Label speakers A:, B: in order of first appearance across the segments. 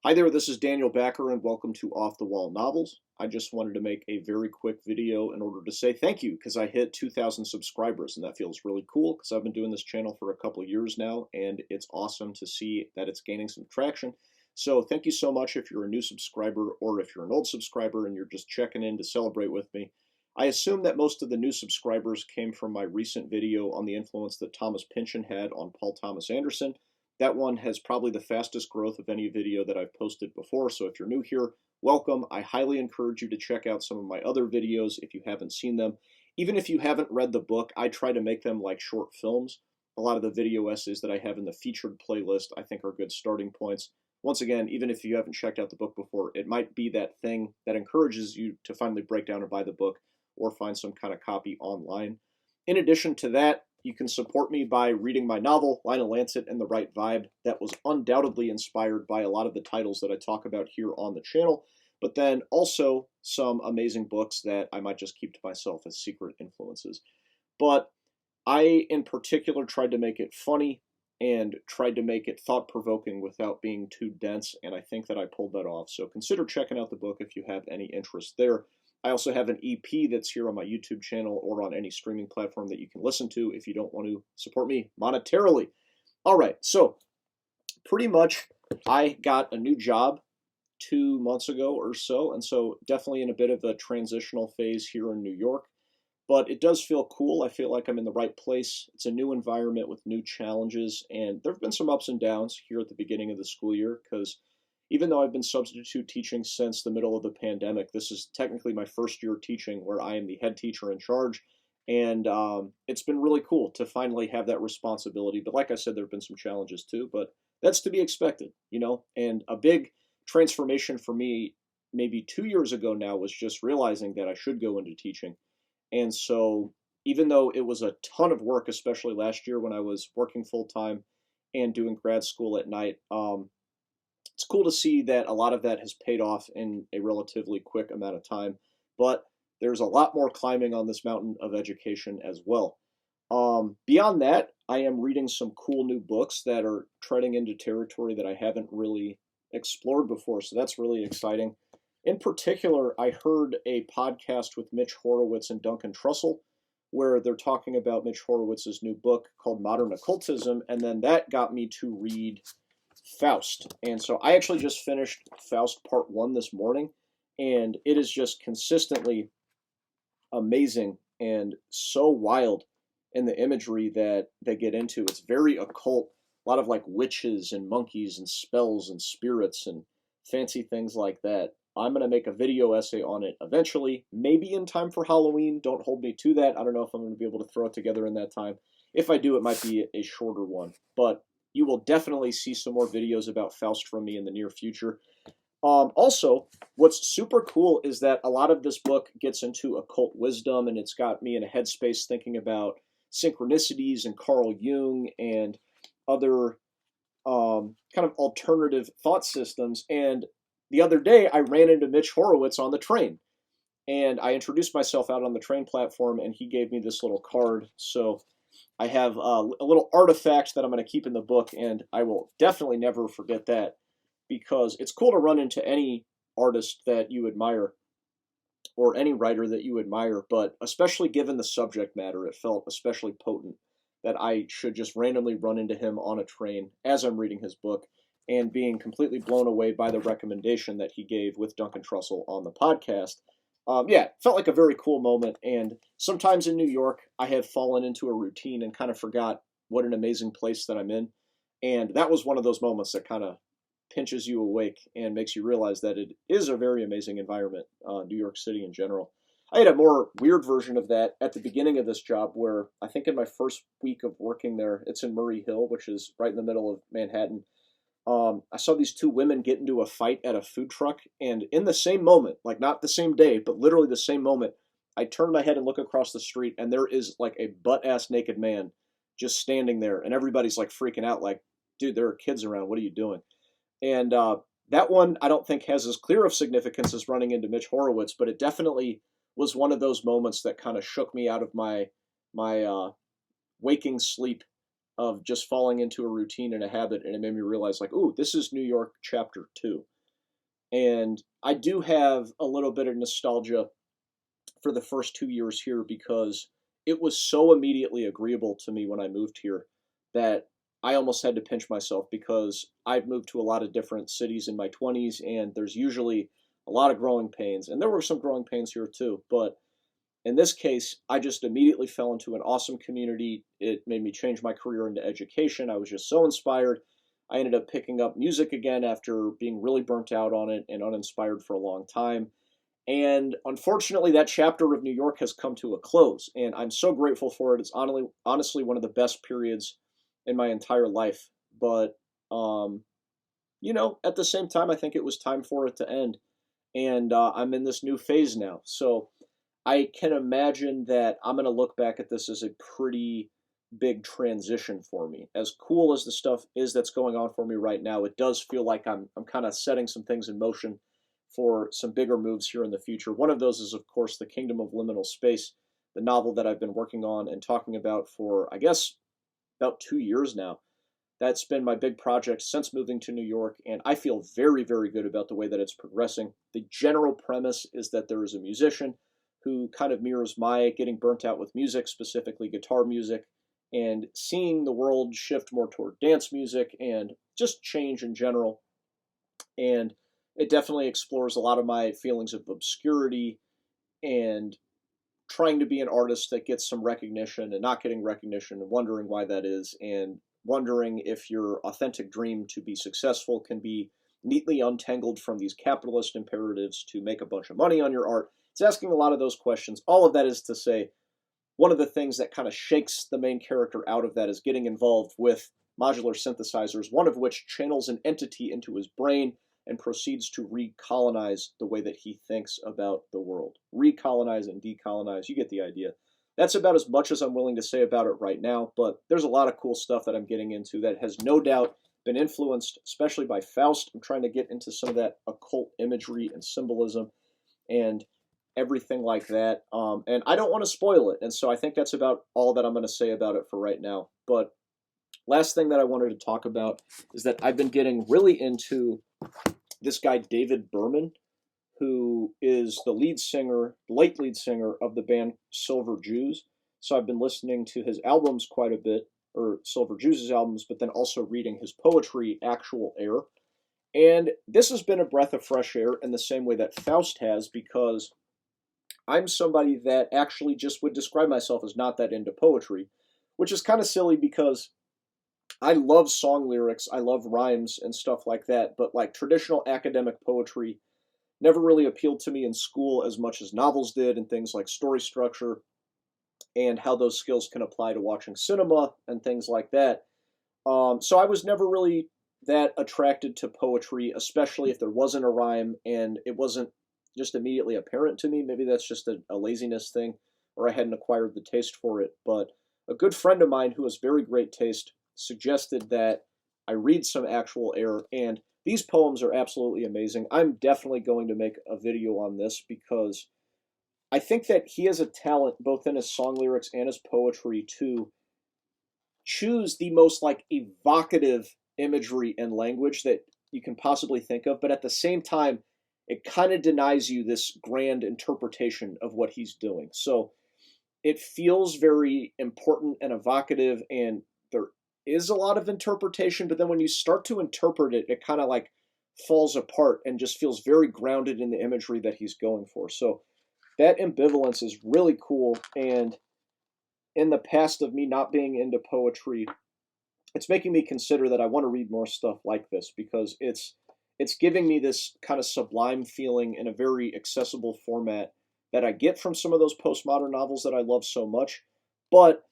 A: Hi there, this is Daniel Backer and welcome to Off the Wall Novels. I just wanted to make a very quick video in order to say thank you because I hit 2,000 subscribers and that feels really cool because I've been doing this channel for a couple of years now and it's awesome to see that it's gaining some traction. So thank you so much if you're a new subscriber or if you're an old subscriber and you're just checking in to celebrate with me. I assume that most of the new subscribers came from my recent video on the influence that Thomas Pynchon had on Paul Thomas Anderson. That one has probably the fastest growth of any video that I've posted before, so if you're new here, welcome. I highly encourage you to check out some of my other videos if you haven't seen them. Even if you haven't read the book, I try to make them like short films. A lot of the video essays that I have in the featured playlist I think are good starting points. Once again, even if you haven't checked out the book before, it might be that thing that encourages you to finally break down and buy the book or find some kind of copy online. In addition to that, you can support me by reading my novel, Lionel, Lancet, and the Right Vibe. That was undoubtedly inspired by a lot of the titles that I talk about here on the channel, but then also some amazing books that I might just keep to myself as secret influences. But I, in particular, tried to make it funny and tried to make it thought-provoking without being too dense, and I think that I pulled that off. So consider checking out the book if you have any interest there. I also have an EP that's here on my YouTube channel or on any streaming platform that you can listen to if you don't want to support me monetarily. All right, so pretty much I got a new job 2 months ago or so, and so definitely in a bit of a transitional phase here in New York. But it does feel cool. I feel like I'm in the right place. It's a new environment with new challenges, and there have been some ups and downs here at the beginning of the school year because even though I've been substitute teaching since the middle of the pandemic, this is technically my first year teaching where I am the head teacher in charge. And it's been really cool to finally have that responsibility. But like I said, there have been some challenges too, but that's to be expected, you know? And a big transformation for me maybe 2 years ago now was just realizing that I should go into teaching. And so even though it was a ton of work, especially last year when I was working full time and doing grad school at night, it's cool to see that a lot of that has paid off in a relatively quick amount of time, but there's a lot more climbing on this mountain of education as well. Beyond that, I am reading some cool new books that are treading into territory that I haven't really explored before, so that's really exciting. In particular, I heard a podcast with Mitch Horowitz and Duncan Trussell, where they're talking about Mitch Horowitz's new book called Modern Occultism, and then that got me to read Faust. And so I actually just finished Faust Part 1 this morning, and it is just consistently amazing and so wild in the imagery that they get into. It's very occult, a lot of like witches and monkeys and spells and spirits and fancy things like that. I'm going to make a video essay on it eventually, maybe in time for Halloween. Don't hold me to that. I don't know if I'm going to be able to throw it together in that time. If I do, it might be a shorter one, but you will definitely see some more videos about Faust from me in the near future. Also, what's super cool is that a lot of this book gets into occult wisdom, and it's got me in a headspace thinking about synchronicities and Carl Jung and other kind of alternative thought systems. And the other day, I ran into Mitch Horowitz on the train, and I introduced myself out on the train platform, and he gave me this little card. So I have a little artifact that I'm going to keep in the book, and I will definitely never forget that because it's cool to run into any artist that you admire or any writer that you admire, but especially given the subject matter, it felt especially potent that I should just randomly run into him on a train as I'm reading his book and being completely blown away by the recommendation that he gave with Duncan Trussell on the podcast. Yeah, felt like a very cool moment. And sometimes in New York, I have fallen into a routine and kind of forgot what an amazing place that I'm in. And that was one of those moments that kind of pinches you awake and makes you realize that it is a very amazing environment, New York City in general. I had a more weird version of that at the beginning of this job where I think in my first week of working there, it's in Murray Hill, which is right in the middle of Manhattan. I saw these two women get into a fight at a food truck, and in the same moment, like not the same day, but literally the same moment, I turn my head and look across the street, and there is like a butt-ass naked man just standing there, and everybody's like freaking out, like, dude, there are kids around, what are you doing? And that one I don't think has as clear of significance as running into Mitch Horowitz, but it definitely was one of those moments that kind of shook me out of my waking sleep of just falling into a routine and a habit, and it made me realize, like, ooh, this is New York chapter 2. And I do have a little bit of nostalgia for the first 2 years here because it was so immediately agreeable to me when I moved here that I almost had to pinch myself because I've moved to a lot of different cities in my 20s, and there's usually a lot of growing pains. And there were some growing pains here too. But in this case, I just immediately fell into an awesome community. It made me change my career into education. I was just so inspired. I ended up picking up music again after being really burnt out on it and uninspired for a long time. And unfortunately, that chapter of New York has come to a close, and I'm so grateful for it. It's honestly one of the best periods in my entire life. But, um, at the same time, I think it was time for it to end. And I'm in this new phase now. So I can imagine that I'm going to look back at this as a pretty big transition for me. As cool as the stuff is that's going on for me right now, it does feel like I'm kind of setting some things in motion for some bigger moves here in the future. One of those is, of course, The Kingdom of Liminal Space, the novel that I've been working on and talking about for, I guess, about 2 years now. That's been my big project since moving to New York, and I feel very, very good about the way that it's progressing. The general premise is that there is a musician who kind of mirrors my getting burnt out with music, specifically guitar music, and seeing the world shift more toward dance music and just change in general. And it definitely explores a lot of my feelings of obscurity and trying to be an artist that gets some recognition and not getting recognition and wondering why that is, and wondering if your authentic dream to be successful can be neatly untangled from these capitalist imperatives to make a bunch of money on your art. It's asking a lot of those questions. All of that is to say, one of the things that kind of shakes the main character out of that is getting involved with modular synthesizers, one of which channels an entity into his brain and proceeds to recolonize the way that he thinks about the world. Recolonize and decolonize, you get the idea. That's about as much as I'm willing to say about it right now, but there's a lot of cool stuff that I'm getting into that has no doubt been influenced, especially by Faust. I'm trying to get into some of that occult imagery and symbolism and everything like that. And I don't want to spoil it, and so I think that's about all that I'm going to say about it for right now. But last thing that I wanted to talk about is that I've been getting really into this guy, David Berman, who is the late lead singer of the band Silver Jews. So I've been listening to his albums quite a bit, or Silver Jews' albums, but then also reading his poetry, Actual Air. And this has been a breath of fresh air in the same way that Faust has, because I'm somebody that actually just would describe myself as not that into poetry, which is kind of silly because I love song lyrics, I love rhymes and stuff like that, but like traditional academic poetry never really appealed to me in school as much as novels did, and things like story structure and how those skills can apply to watching cinema and things like that. So I was never really that attracted to poetry, especially if there wasn't a rhyme and it wasn't just immediately apparent to me. Maybe that's just a laziness thing, or I hadn't acquired the taste for it. But a good friend of mine who has very great taste suggested that I read some Actual Air, and these poems are absolutely amazing. I'm definitely going to make a video on this because I think that he has a talent both in his song lyrics and his poetry to choose the most like evocative imagery and language that you can possibly think of, but at the same time, it kind of denies you this grand interpretation of what he's doing. So it feels very important and evocative, and there is a lot of interpretation, but then when you start to interpret it, it kind of like falls apart and just feels very grounded in the imagery that he's going for. So that ambivalence is really cool. And in the past of me not being into poetry, it's making me consider that I want to read more stuff like this because it's giving me this kind of sublime feeling in a very accessible format that I get from some of those postmodern novels that I love so much, but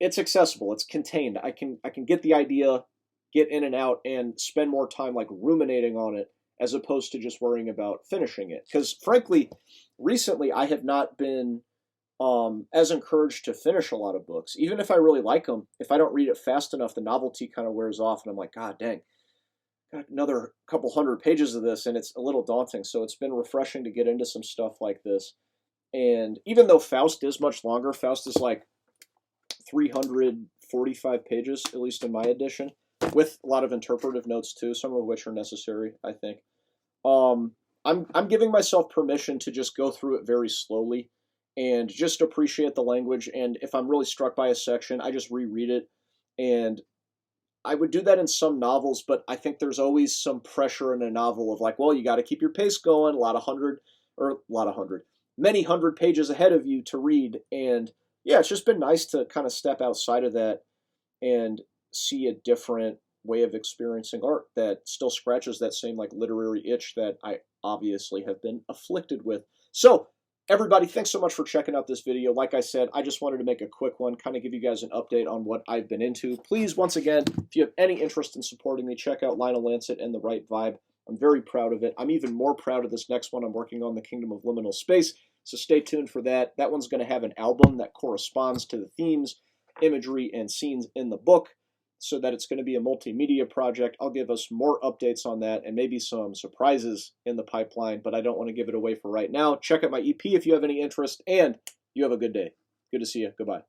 A: it's accessible, it's contained. I can get the idea, get in and out, and spend more time like ruminating on it as opposed to just worrying about finishing it. Because frankly, recently I have not been as encouraged to finish a lot of books. Even if I really like them, if I don't read it fast enough, the novelty kind of wears off, and I'm like, God dang, got another couple hundred pages of this, and it's a little daunting. So it's been refreshing to get into some stuff like this. And even though Faust is much longer, Faust is like 345 pages, at least in my edition, with a lot of interpretive notes too, some of which are necessary, I think. I'm giving myself permission to just go through it very slowly and just appreciate the language. And if I'm really struck by a section, I just reread it. And I would do that in some novels, but I think there's always some pressure in a novel of like, well, you got to keep your pace going, many hundred pages ahead of you to read. And yeah, it's just been nice to kind of step outside of that and see a different way of experiencing art that still scratches that same like literary itch that I obviously have been afflicted with. So everybody, thanks so much for checking out this video. Like I said, I just wanted to make a quick one, kind of give you guys an update on what I've been into. Please, once again, if you have any interest in supporting me, check out Lionel, Lancet, and The Right Vibe. I'm very proud of it. I'm even more proud of this next one. I'm working on the Kingdom of Liminal Space, so stay tuned for that. That one's going to have an album that corresponds to the themes, imagery, and scenes in the book, so that it's going to be a multimedia project. I'll give us more updates on that and maybe some surprises in the pipeline, but I don't want to give it away for right now. Check out my EP if you have any interest, and you have a good day. Good to see you. Goodbye.